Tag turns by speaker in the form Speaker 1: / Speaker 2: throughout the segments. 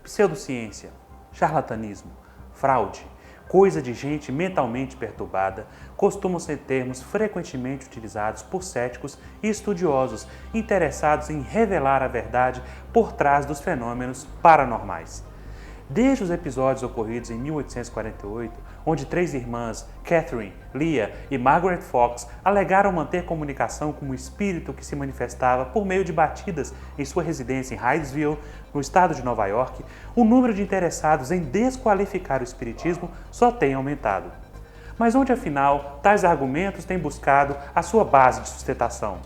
Speaker 1: pseudociência, charlatanismo, fraude, coisa de gente mentalmente perturbada, costumam ser termos frequentemente utilizados por céticos e estudiosos interessados em revelar a verdade por trás dos fenômenos paranormais. Desde os episódios ocorridos em 1848, onde três irmãs, Catherine, Leah e Margaret Fox, alegaram manter comunicação com um espírito que se manifestava por meio de batidas em sua residência em Hydesville, no estado de Nova York, o número de interessados em desqualificar o espiritismo só tem aumentado. Mas onde, afinal, tais argumentos têm buscado a sua base de sustentação?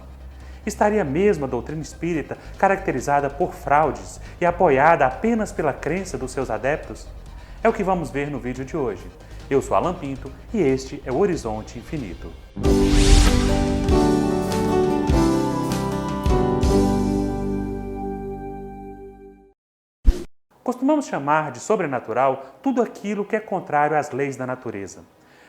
Speaker 1: Estaria mesmo a doutrina espírita caracterizada por fraudes e apoiada apenas pela crença dos seus adeptos? É o que vamos ver no vídeo de hoje. Eu sou Alan Pinto e este é o Horizonte Infinito. Costumamos chamar de sobrenatural tudo aquilo que é contrário às leis da natureza.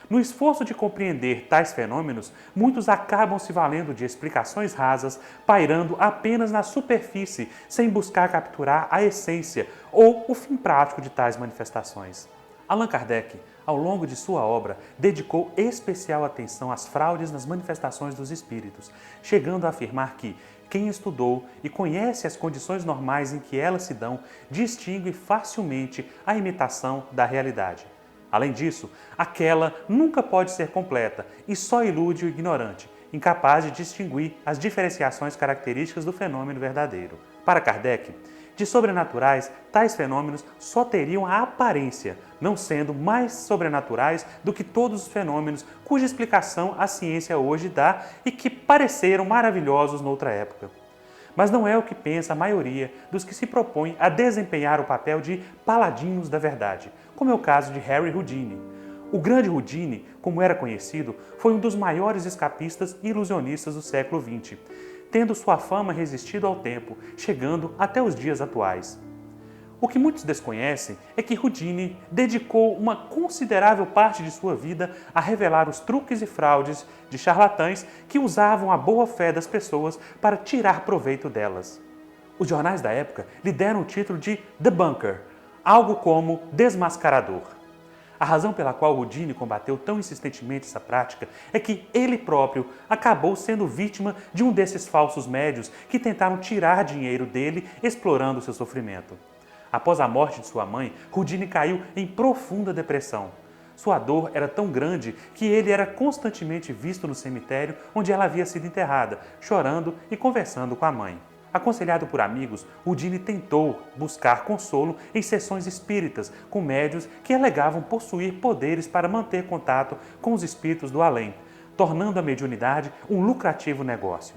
Speaker 1: No esforço de compreender tais fenômenos, muitos acabam se valendo de explicações rasas, pairando apenas na superfície, sem buscar capturar a essência ou o fim prático de tais manifestações. Allan Kardec, ao longo de sua obra, dedicou especial atenção às fraudes nas manifestações dos espíritos, chegando a afirmar que quem estudou e conhece as condições normais em que elas se dão, distingue facilmente a imitação da realidade. Além disso, aquela nunca pode ser completa e só ilude o ignorante, incapaz de distinguir as diferenciações características do fenômeno verdadeiro. Para Kardec, de sobrenaturais, tais fenômenos só teriam a aparência, não sendo mais sobrenaturais do que todos os fenômenos cuja explicação a ciência hoje dá e que pareceram maravilhosos noutra época. Mas não é o que pensa a maioria dos que se propõem a desempenhar o papel de paladinos da verdade, como é o caso de Harry Houdini. O grande Houdini, como era conhecido, foi um dos maiores escapistas e ilusionistas do século XX, tendo sua fama resistido ao tempo, chegando até os dias atuais. O que muitos desconhecem é que Houdini dedicou uma considerável parte de sua vida a revelar os truques e fraudes de charlatães que usavam a boa-fé das pessoas para tirar proveito delas. Os jornais da época lhe deram o título de debunker, algo como desmascarador. A razão pela qual Houdini combateu tão insistentemente essa prática é que ele próprio acabou sendo vítima de um desses falsos médios que tentaram tirar dinheiro dele explorando seu sofrimento. Após a morte de sua mãe, Houdini caiu em profunda depressão. Sua dor era tão grande que ele era constantemente visto no cemitério onde ela havia sido enterrada, chorando e conversando com a mãe. Aconselhado por amigos, Houdini tentou buscar consolo em sessões espíritas com médios que alegavam possuir poderes para manter contato com os espíritos do além, tornando a mediunidade um lucrativo negócio.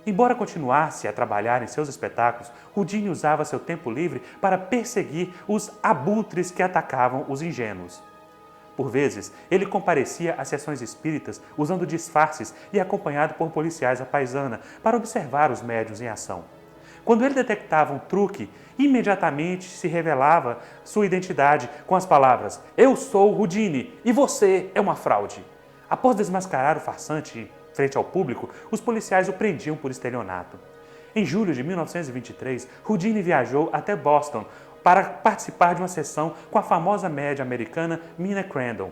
Speaker 1: Embora continuasse a trabalhar em seus espetáculos, Houdini usava seu tempo livre para perseguir os abutres que atacavam os ingênuos. Por vezes, ele comparecia às sessões espíritas usando disfarces e acompanhado por policiais à paisana para observar os médiuns em ação. Quando ele detectava um truque, imediatamente se revelava sua identidade com as palavras "Eu sou Houdini e você é uma fraude". Após desmascarar o farsante frente ao público, os policiais o prendiam por estelionato. Em julho de 1923, Houdini viajou até Boston para participar de uma sessão com a famosa média americana Mina Crandall.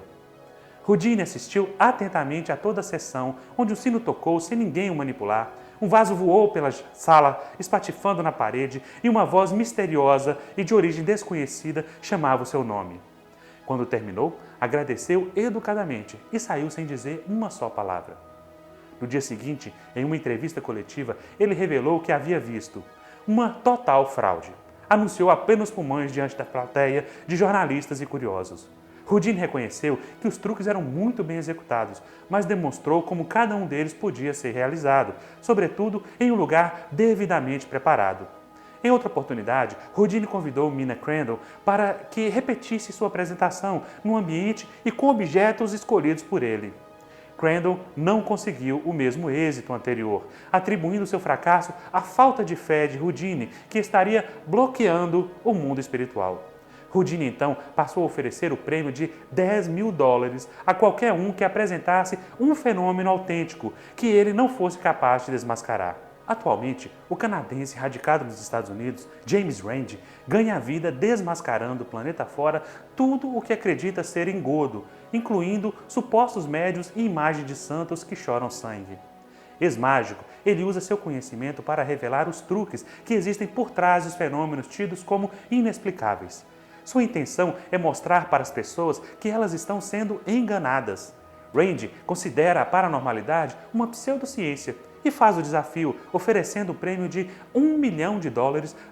Speaker 1: Houdini assistiu atentamente a toda a sessão, onde o sino tocou sem ninguém o manipular, um vaso voou pela sala, espatifando na parede, e uma voz misteriosa e de origem desconhecida chamava o seu nome. Quando terminou, agradeceu educadamente e saiu sem dizer uma só palavra. No dia seguinte, em uma entrevista coletiva, ele revelou que havia visto uma total fraude. Anunciou a plenos pulmões diante da plateia de jornalistas e curiosos. Houdini reconheceu que os truques eram muito bem executados, mas demonstrou como cada um deles podia ser realizado, sobretudo em um lugar devidamente preparado. Em outra oportunidade, Houdini convidou Mina Crandall para que repetisse sua apresentação num ambiente e com objetos escolhidos por ele. Crandall não conseguiu o mesmo êxito anterior, atribuindo seu fracasso à falta de fé de Houdini, que estaria bloqueando o mundo espiritual. Houdini, então, passou a oferecer o prêmio de $10.000 a qualquer um que apresentasse um fenômeno autêntico que ele não fosse capaz de desmascarar. Atualmente, o canadense radicado nos Estados Unidos, James Randi, ganha a vida desmascarando planeta fora tudo o que acredita ser engodo, incluindo supostos médiuns e imagens de santos que choram sangue. Ex-mágico, ele usa seu conhecimento para revelar os truques que existem por trás dos fenômenos tidos como inexplicáveis. Sua intenção é mostrar para as pessoas que elas estão sendo enganadas. Randi considera a paranormalidade uma pseudociência e faz o desafio oferecendo o prêmio de $1 milhão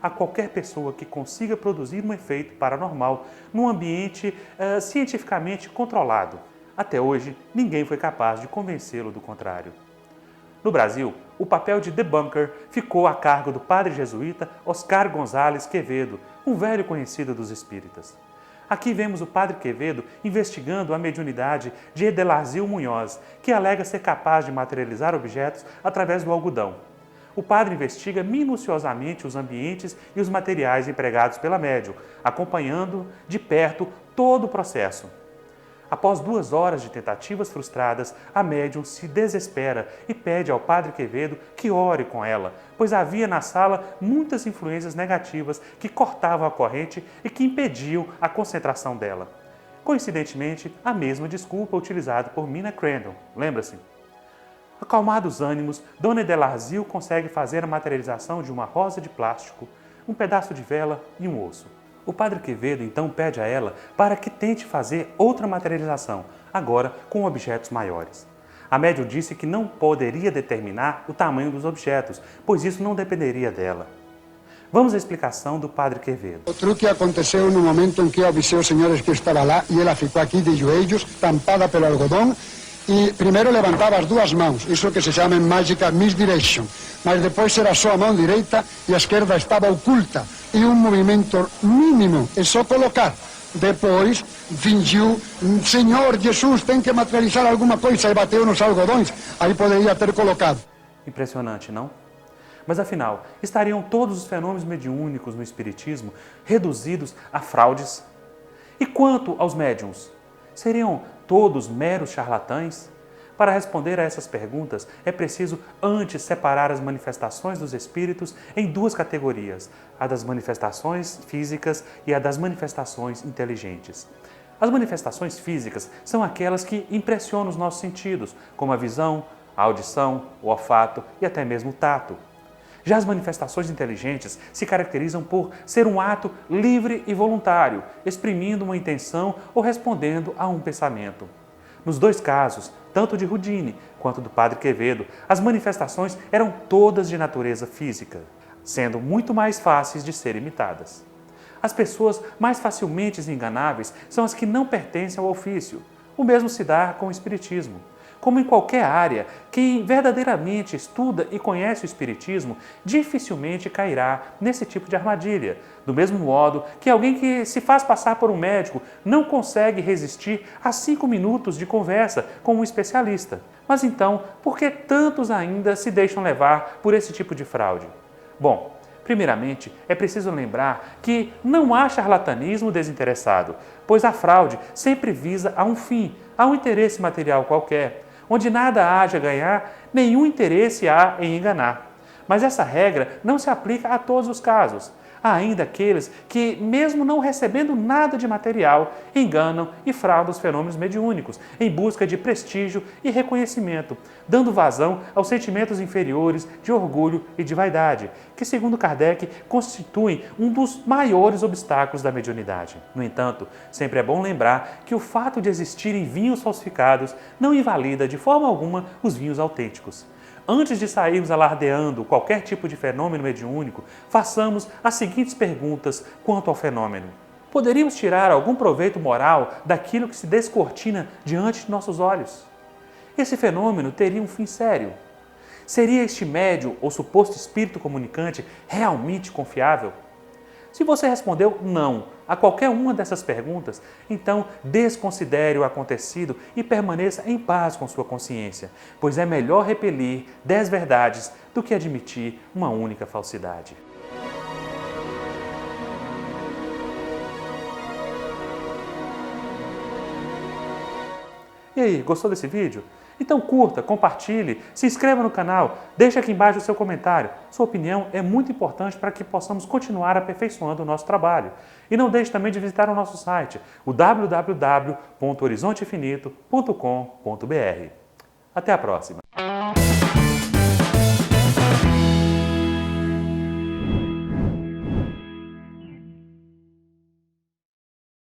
Speaker 1: a qualquer pessoa que consiga produzir um efeito paranormal num ambiente cientificamente controlado. Até hoje, ninguém foi capaz de convencê-lo do contrário. No Brasil, o papel de debunker ficou a cargo do padre jesuíta Oscar Gonzalez Quevedo, um velho conhecido dos espíritas. Aqui vemos o padre Quevedo investigando a mediunidade de Edelazio Munhoz, que alega ser capaz de materializar objetos através do algodão. O padre investiga minuciosamente os ambientes e os materiais empregados pela médium, acompanhando de perto todo o processo. Após 2 horas de tentativas frustradas, a médium se desespera e pede ao padre Quevedo que ore com ela, pois havia na sala muitas influências negativas que cortavam a corrente e que impediam a concentração dela. Coincidentemente, a mesma desculpa utilizada por Mina Crandall, lembra-se? Acalmados os ânimos, Dona Edelazio consegue fazer a materialização de uma rosa de plástico, um pedaço de vela e um osso. O padre Quevedo então pede a ela para que tente fazer outra materialização, agora com objetos maiores. A médium disse que não poderia determinar o tamanho dos objetos, pois isso não dependeria dela. Vamos à explicação do padre Quevedo.
Speaker 2: O truque aconteceu no momento em que eu avisei os senhores que eu estava lá e ela ficou aqui de joelhos, tampada pelo algodão, e primeiro levantava as 2 mãos, isso que se chama em mágica misdirection, mas depois era só a mão direita e a esquerda estava oculta, e um movimento mínimo, é só colocar. Depois fingiu, Senhor Jesus, tem que materializar alguma coisa, e bateu nos algodões, aí poderia ter colocado.
Speaker 1: Impressionante, não? Mas afinal, estariam todos os fenômenos mediúnicos no espiritismo reduzidos a fraudes? E quanto aos médiuns? Seriam todos meros charlatães? Para responder a essas perguntas, é preciso antes separar as manifestações dos espíritos em 2 categorias, a das manifestações físicas e a das manifestações inteligentes. As manifestações físicas são aquelas que impressionam os nossos sentidos, como a visão, a audição, o olfato e até mesmo o tato. Já as manifestações inteligentes se caracterizam por ser um ato livre e voluntário, exprimindo uma intenção ou respondendo a um pensamento. Nos 2 casos, tanto de Houdini quanto do padre Quevedo, as manifestações eram todas de natureza física, sendo muito mais fáceis de ser imitadas. As pessoas mais facilmente enganáveis são as que não pertencem ao ofício. O mesmo se dá com o espiritismo. Como em qualquer área, quem verdadeiramente estuda e conhece o espiritismo dificilmente cairá nesse tipo de armadilha. Do mesmo modo que alguém que se faz passar por um médico não consegue resistir a 5 minutos de conversa com um especialista. Mas então, por que tantos ainda se deixam levar por esse tipo de fraude? Bom, primeiramente, é preciso lembrar que não há charlatanismo desinteressado, pois a fraude sempre visa a um fim, a um interesse material qualquer. Onde nada haja a ganhar, nenhum interesse há em enganar. Mas essa regra não se aplica a todos os casos. Há ainda aqueles que, mesmo não recebendo nada de material, enganam e fraudam os fenômenos mediúnicos em busca de prestígio e reconhecimento, dando vazão aos sentimentos inferiores de orgulho e de vaidade, que, segundo Kardec, constituem um dos maiores obstáculos da mediunidade. No entanto, sempre é bom lembrar que o fato de existirem vinhos falsificados não invalida de forma alguma os vinhos autênticos. Antes de sairmos alardeando qualquer tipo de fenômeno mediúnico, façamos as seguintes perguntas quanto ao fenômeno. Poderíamos tirar algum proveito moral daquilo que se descortina diante de nossos olhos? Esse fenômeno teria um fim sério? Seria este médium ou suposto espírito comunicante realmente confiável? Se você respondeu não a qualquer uma dessas perguntas, então desconsidere o acontecido e permaneça em paz com sua consciência, pois é melhor repelir 10 verdades do que admitir uma única falsidade. E aí, gostou desse vídeo? Então curta, compartilhe, se inscreva no canal, deixe aqui embaixo o seu comentário. Sua opinião é muito importante para que possamos continuar aperfeiçoando o nosso trabalho. E não deixe também de visitar o nosso site, o www.horizontefinito.com.br. Até a próxima!